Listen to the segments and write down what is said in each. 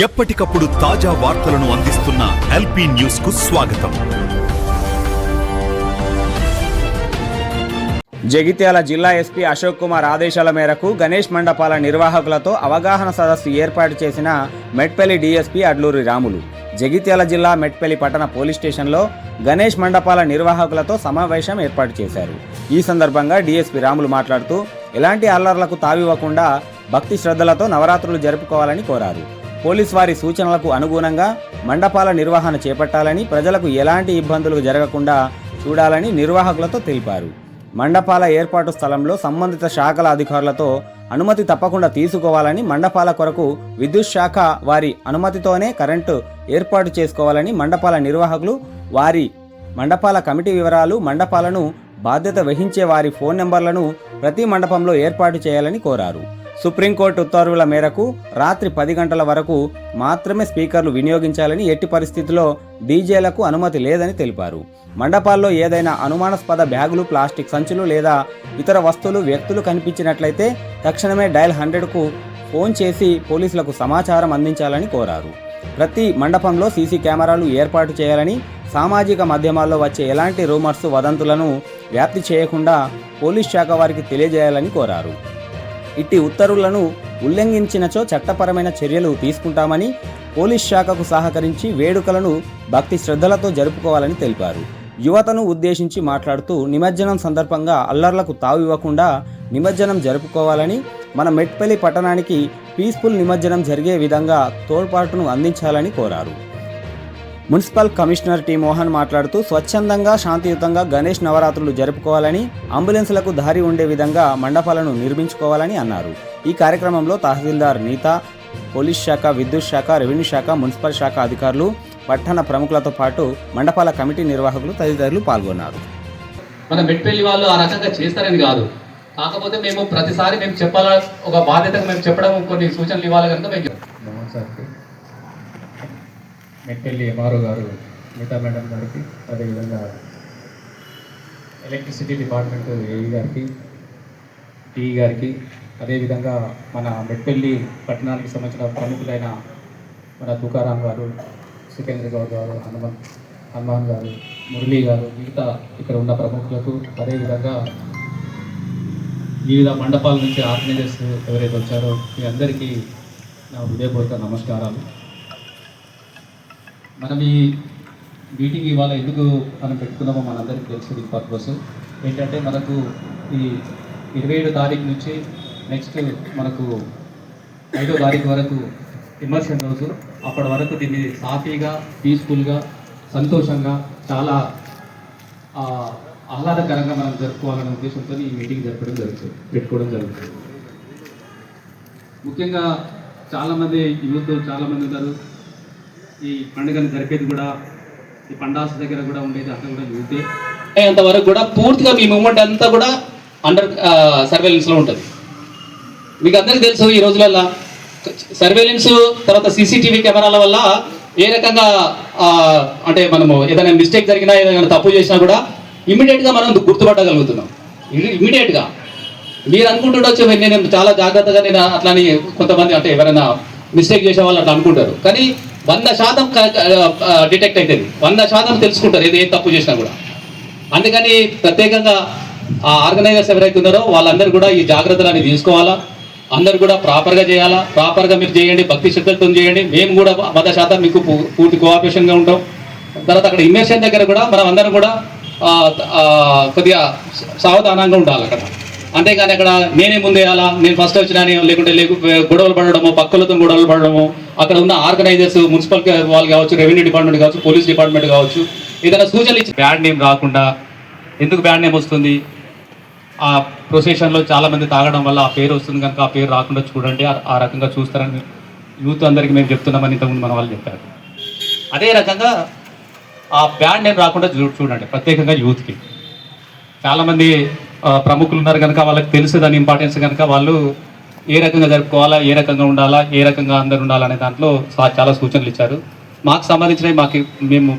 ఎప్పటికప్పుడు తాజా వార్తలను అందిస్తున్న ఎల్పీ న్యూస్ కు స్వాగతం. జగిత్యాల జిల్లా ఎస్పీ అశోక్ కుమార్ ఆదేశాల మేరకు గణేష్ మండపాల నిర్వాహకులతో అవగాహన సదస్సు ఏర్పాటు చేసిన మెట్పల్లి డీఎస్పీ అడ్లూరి రాములు జగిత్యాల జిల్లా మెట్పల్లి పట్టణ పోలీస్ స్టేషన్లో గణేష్ మండపాల నిర్వాహకులతో సమావేశం ఏర్పాటు చేశారు. ఈ సందర్భంగా డీఎస్పీ రాములు మాట్లాడుతూ ఎలాంటి అల్లర్లకు తావివ్వకుండా భక్తి శ్రద్ధలతో నవరాత్రులు జరుపుకోవాలని కోరారు. పోలీస్ వారి సూచనలకు అనుగుణంగా మండపాల నిర్వహణ చేపట్టాలని, ప్రజలకు ఎలాంటి ఇబ్బందులు జరగకుండా చూడాలని నిర్వాహకులతో తెలిపారు. మండపాల ఏర్పాటు స్థలంలో సంబంధిత శాఖల అధికారులతో అనుమతి తప్పకుండా తీసుకోవాలని, మండపాల కొరకు విద్యుత్ శాఖ వారి అనుమతితోనే కరెంటు ఏర్పాటు చేసుకోవాలని, మండపాల నిర్వాహకులు వారి మండపాల కమిటీ వివరాలు, మండపాలను బాధ్యత వహించే వారి ఫోన్ నెంబర్లను ప్రతి మండపంలో ఏర్పాటు చేయాలని కోరారు. సుప్రీంకోర్టు ఉత్తర్వుల మేరకు రాత్రి 10 గంటల వరకు మాత్రమే స్పీకర్లు వినియోగించాలని, ఎట్టి పరిస్థితుల్లో డీజేలకు అనుమతి లేదని తెలిపారు. మండపాల్లో ఏదైనా అనుమానాస్పద బ్యాగులు, ప్లాస్టిక్ సంచులు లేదా ఇతర వస్తువులు, వ్యక్తులు కనిపించినట్లయితే తక్షణమే డయల్ 100కు ఫోన్ చేసి పోలీసులకు సమాచారం అందించాలని కోరారు. ప్రతి మండపంలో సీసీ కెమెరాలు ఏర్పాటు చేయాలని, సామాజిక మాధ్యమాల్లో వచ్చే ఎలాంటి రూమర్స్, వదంతులను వ్యాప్తి చేయకుండా పోలీస్ శాఖ వారికి తెలియజేయాలని కోరారు. ఇట్టి ఉత్తర్వులను ఉల్లంఘించినచో చట్టపరమైన చర్యలు తీసుకుంటామని, పోలీస్ శాఖకు సహకరించి వేడుకలను భక్తి శ్రద్ధలతో జరుపుకోవాలని తెలిపారు. యువతను ఉద్దేశించి మాట్లాడుతూ నిమజ్జనం సందర్భంగా అల్లర్లకు తావివ్వకుండా నిమజ్జనం జరుపుకోవాలని, మన మెట్పల్లి పట్టణానికి పీస్ఫుల్ నిమజ్జనం జరిగే విధంగా తోడ్పాటును అందించాలని కోరారు. మున్సిపల్ కమిషనర్ టి మోహన్ మాట్లాడుతూ స్వచ్ఛందంగా, శాంతియుతంగా గణేష్ నవరాత్రులు జరుపుకోవాలని, అంబులెన్సులకు దారి ఉండే విధంగా మండపాలను నిర్మించుకోవాలని అన్నారు. ఈ కార్యక్రమంలో తహసీల్దార్ నీతా, పోలీస్ శాఖ, విద్యుత్ శాఖ, రెవెన్యూ శాఖ, మున్సిపల్ శాఖ అధికారులు, పట్టణ ప్రముఖులతో పాటు మండపాల కమిటీ నిర్వాహకులు తదితరులు పాల్గొన్నారు. మన మెట్పల్లి వాళ్ళు ఆ రకంగా చేస్తారని కాదు, కాకపోతే మేము ప్రతిసారి మేము చెప్పాలా, ఒక బాధ్యతగా మేము చెప్పడం, కొన్ని సూచనలు ఇవ్వాలి కనుక మేము మెట్పల్లి ఎంఆర్ఓ గారు, నీతా మేడం గారికి, అదేవిధంగా ఎలక్ట్రిసిటీ డిపార్ట్మెంట్ ఏఈ గారికి, టీఈ గారికి, అదేవిధంగా మన మెట్పల్లి పట్టణానికి సంబంధించిన ప్రముఖులైన మన తుకారాం గారు, సికేంద్ర గౌడ్ గారు, హనుమాన్ గారు, మురళీ గారు, మిగతా ఇక్కడ ఉన్న ప్రముఖులకు, అదేవిధంగా వివిధ మండపాల నుంచి ఆర్గనైజర్స్ ఎవరైతే వచ్చారో మీ అందరికీ నా హృదయపూర్వక నమస్కారాలు. మనం ఈ మీటింగ్ ఇవాళ ఎందుకు మనం పెట్టుకున్నామో మనందరికీ తెలుసు. పర్పస్ ఏంటంటే మనకు ఈ 27 తారీఖు నుంచి నెక్స్ట్ మనకు 5వ తారీఖు వరకు ఇమర్షన్ రోజు. అప్పటి వరకు దీన్ని సాఫీగా, పీస్ఫుల్గా, సంతోషంగా, చాలా ఆహ్లాదకరంగా మనం జరుపుకోవాలనే ఉద్దేశంతో ఈ మీటింగ్ పెట్టుకోవడం జరుగుతుంది. ముఖ్యంగా చాలామంది యూత్ చాలామంది ఉన్నారు. ఈ పండుగను జరిపేది కూడా ఈ పండాస్ దగ్గర కూడా ఉండేది అంతా కూడా యూతే. అంతవరకు కూడా పూర్తిగా మీ మూమెంట్ అంతా కూడా అండర్ సర్వేలెన్స్లో ఉంటుంది. మీకు అందరికీ తెలుసు ఈ రోజులలో సర్వేలెన్స్ తర్వాత సీసీటీవీ కెమెరాల వల్ల ఏ రకంగా అంటే మనము ఏదైనా మిస్టేక్ జరిగినా, ఏదైనా తప్పు చేసినా కూడా ఇమీడియట్గా మనం గుర్తుపట్టగలుగుతున్నాం. ఇమీడియట్గా మీరు అనుకుంటుండొచ్చు నేను చాలా జాగ్రత్తగా నేను అట్లాని, కొంతమంది అంటే ఎవరైనా మిస్టేక్ చేసే వాళ్ళు అట్లా అనుకుంటారు. కానీ 100% డిటెక్ట్ అవుతుంది, 100% తెలుసుకుంటారు ఏది ఏం తప్పు చేసినా కూడా. అందుకని ప్రత్యేకంగా ఆ ఆర్గనైజర్స్ ఎవరైతే ఉన్నారో వాళ్ళందరూ కూడా ఈ జాగ్రత్తలు తీసుకోవాలా, అందరూ కూడా ప్రాపర్గా చేయాలా. ప్రాపర్గా మీరు చేయండి, భక్తి శ్రద్ధలతో చేయండి. మేము కూడా 100% మీకు పూర్తి కోఆపరేషన్గా ఉంటాం. తర్వాత అక్కడ ఇమర్షన్ దగ్గర కూడా మనం అందరం కూడా కొద్దిగా సావధానంగా ఉండాలి అక్కడ. అంతేగాని అక్కడ నేనే ముందేయాలా, నేను ఫస్ట్ వచ్చినా, లేకుంటే గొడవలు పడడము, పక్కలతో గొడవలు పడడము, అక్కడ ఉన్న ఆర్గనైజర్స్, మున్సిపల్ వాళ్ళు కావచ్చు, రెవెన్యూ డిపార్ట్మెంట్ కావచ్చు, పోలీస్ డిపార్ట్మెంట్ కావచ్చు, ఏదైనా సూచనలు ఇచ్చి బ్యాడ్ నేమ్ రాకుండా. ఎందుకు బ్యాడ్ నేమ్ వస్తుంది? ఆ ప్రొసెషన్లో చాలామంది తాగడం వల్ల ఆ పేరు వస్తుంది కనుక ఆ పేరు రాకుండా చూడండి. ఆ రకంగా చూస్తారని యూత్ అందరికీ మేము చెప్తున్నామని ఇంతకుముందు మన వాళ్ళు చెప్పారు. అదే రకంగా ఆ బ్యాడ్ నేమ్ రాకుండా చూడండి, ప్రత్యేకంగా యూత్కి. చాలామంది ప్రముఖులు ఉన్నారు కనుక వాళ్ళకి తెలుసు దాని ఇంపార్టెన్స్ కనుక వాళ్ళు ఏ రకంగా జరుపుకోవాలా, ఏ రకంగా ఉండాలా, ఏ రకంగా అందరు ఉండాలనే దాంట్లో చాలా సూచనలు ఇచ్చారు. మాకు సంబంధించినవి మేము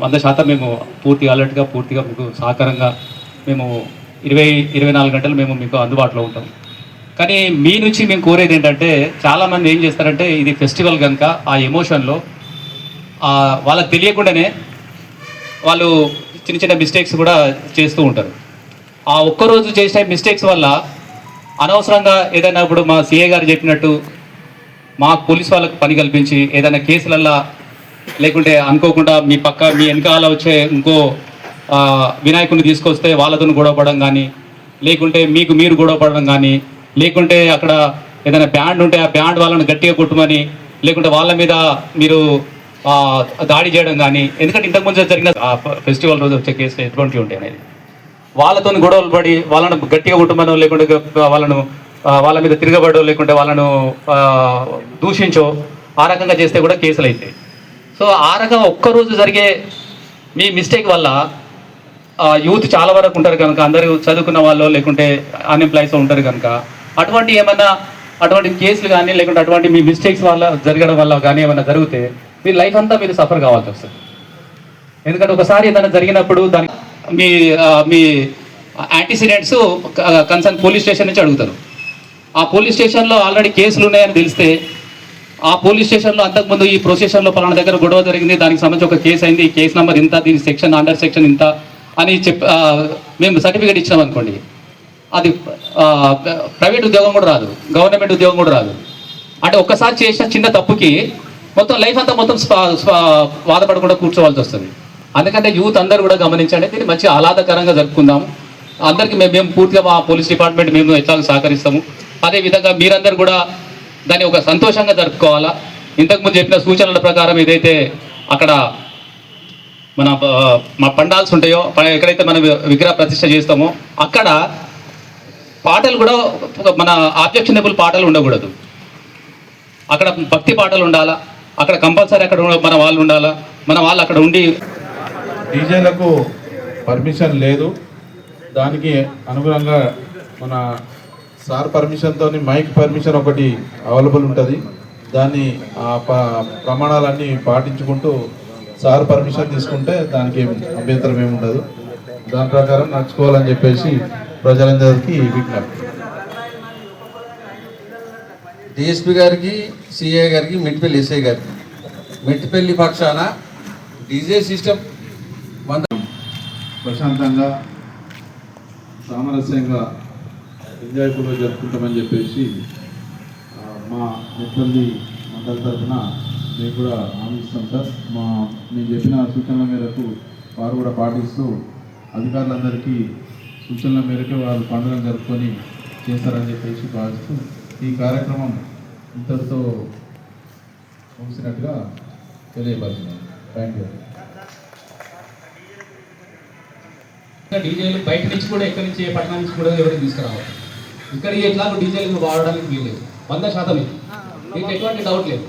100% మేము పూర్తిగా అలర్ట్గా, పూర్తిగా మీకు సహకారంగా మేము 24 గంటలు మేము మీకు అందుబాటులో ఉంటాం. కానీ మీ నుంచి మేము కోరేది ఏంటంటే చాలామంది ఏం చేస్తారంటే ఇది ఫెస్టివల్ కనుక ఆ ఎమోషన్లో వాళ్ళకి తెలియకుండానే వాళ్ళు చిన్న చిన్న మిస్టేక్స్ కూడా చేస్తూ ఉంటారు. ఆ ఒక్కరోజు చేసిన మిస్టేక్స్ వల్ల అనవసరంగా ఏదైనా ఇప్పుడు మా సిఏ గారు చెప్పినట్టు మా పోలీస్ వాళ్ళకు పని కల్పించి ఏదైనా కేసులల్లా లేకుంటే అనుకోకుండా మీ వెనకాల వచ్చే ఇంకో వినాయకుడిని తీసుకొస్తే వాళ్ళతో గొడవపడడం కానీ, లేకుంటే మీరు గొడవపడడం కానీ, లేకుంటే అక్కడ ఏదైనా బ్యాండ్ ఉంటే ఆ బ్యాండ్ వాళ్ళని గట్టిగా కొట్టుమని, లేకుంటే వాళ్ళ మీద మీరు దాడి చేయడం కానీ. ఎందుకంటే ఇంతకుముందు జరిగిన ఫెస్టివల్ రోజు వచ్చే కేసులు ఎటువంటివి ఉంటాయి అనేది వాళ్ళతో గొడవలు పడి వాళ్ళను గట్టిగా కొట్టుమనో, లేకుంటే వాళ్ళ మీద తిరగబడో, లేకుంటే వాళ్ళను దూషించో ఆ రకంగా చేస్తే కూడా కేసులు అవుతాయి. సో ఆ రకంగా ఒక్కరోజు జరిగే మీ మిస్టేక్ వల్ల యూత్ చాలా వరకు ఉంటారు కనుక, అందరూ చదువుకున్న వాళ్ళు లేకుంటే అన్ఎంప్లాయీస్ ఉంటారు కనుక అటువంటి కేసులు కానీ, లేకుంటే అటువంటి మీ మిస్టేక్స్ వల్ల జరగడం వల్ల కానీ ఏమైనా జరిగితే మీ లైఫ్ అంతా మీరు సఫర్ కావాల్సి వస్తుంది. ఎందుకంటే ఒకసారి ఏదైనా జరిగినప్పుడు దాని మీ యాంటీసిడెంట్స్ కన్సర్న్ పోలీస్ స్టేషన్ నుంచి అడుగుతారు. ఆ పోలీస్ స్టేషన్లో ఆల్రెడీ కేసులు ఉన్నాయని తెలిస్తే ఆ పోలీస్ స్టేషన్లో అంతకుముందు ఈ ప్రొసెషన్లో పలానా దగ్గర గొడవ జరిగింది, దానికి సంబంధించి ఒక కేసు అయింది, ఈ కేసు నెంబర్ ఇంత, దీని సెక్షన్ అండర్ సెక్షన్ ఇంత అని మేము సర్టిఫికేట్ ఇచ్చినాం అనుకోండి, అది ప్రైవేట్ ఉద్యోగం కూడా రాదు, గవర్నమెంట్ ఉద్యోగం కూడా రాదు. అంటే ఒక్కసారి చేసిన చిన్న తప్పుకి మొత్తం లైఫ్ అంతా మొత్తం బాధపడకుండా కూర్చోవాల్సి వస్తుంది. అందుకంటే యూత్ అందరూ కూడా గమనించండి, దీన్ని మంచి ఆహ్లాదకరంగా జరుపుకుందాము. అందరికీ మేము పూర్తిగా మా పోలీస్ డిపార్ట్మెంట్ మేము ఎట్లా సహకరిస్తాము. అదేవిధంగా మీరందరూ కూడా దాన్ని ఒక సంతోషంగా జరుపుకోవాలా. ఇంతకుముందు చెప్పిన సూచనల ప్రకారం ఏదైతే అక్కడ మా పండాల్సి ఉంటాయో, ఎక్కడైతే మనం విగ్రహ ప్రతిష్ఠ చేస్తామో అక్కడ పాటలు కూడా మన ఆబ్జెక్షనబుల్ పాటలు ఉండకూడదు. అక్కడ భక్తి పాటలు ఉండాలా, అక్కడ కంపల్సరీ అక్కడ మన వాళ్ళు ఉండాలా, మన వాళ్ళు అక్కడ ఉండి. డీజేలకు పర్మిషన్ లేదు, దానికి అనుగుణంగా మన సార్ పర్మిషన్తో మైక్ పర్మిషన్ ఒకటి అవైలబుల్ ఉంటుంది. దాన్ని ప్రమాణాలన్నీ పాటించుకుంటూ సార్ పర్మిషన్ తీసుకుంటే దానికి అభ్యంతరం ఏమి ఉండదు. దాని ప్రకారం నడుచుకోవాలని చెప్పేసి ప్రజలందరికీ విజ్ఞప్తి. డిఎస్పీ గారికి, సిఐ గారికి, మెట్టిపల్లి ఎస్ఐ గారికి, మెట్టిపల్లి పక్షాన డీజే సిస్టమ్ ప్రశాంతంగా సామరస్యంగా ఎంజాయ్ఫుల్గా జరుపుకుంటామని చెప్పేసి మా మెట్పల్లి మండలి తరఫున మేము కూడా హామీస్తాం సార్. మేము చెప్పిన సూచనల మేరకు వారు కూడా పాటిస్తూ అధికారులందరికీ సూచనల మేరకు వాళ్ళు పండుగను జరుపుకొని చేస్తారని చెప్పేసి భావిస్తూ ఈ కార్యక్రమం ఇంతటితో ముగిసినట్టుగా తెలియపరుస్తున్నాను. Thank you. డీజేలు బయట నుంచి కూడా ఎక్కడి నుంచి పట్టణం నుంచి కూడా ఎవరికి తీసుకురావాలి. ఇక్కడ ఎట్లా డీజేలు వాడడానికి వీల్లేదు, 100% ఇది. మీకు ఎటువంటి డౌట్ లేదు.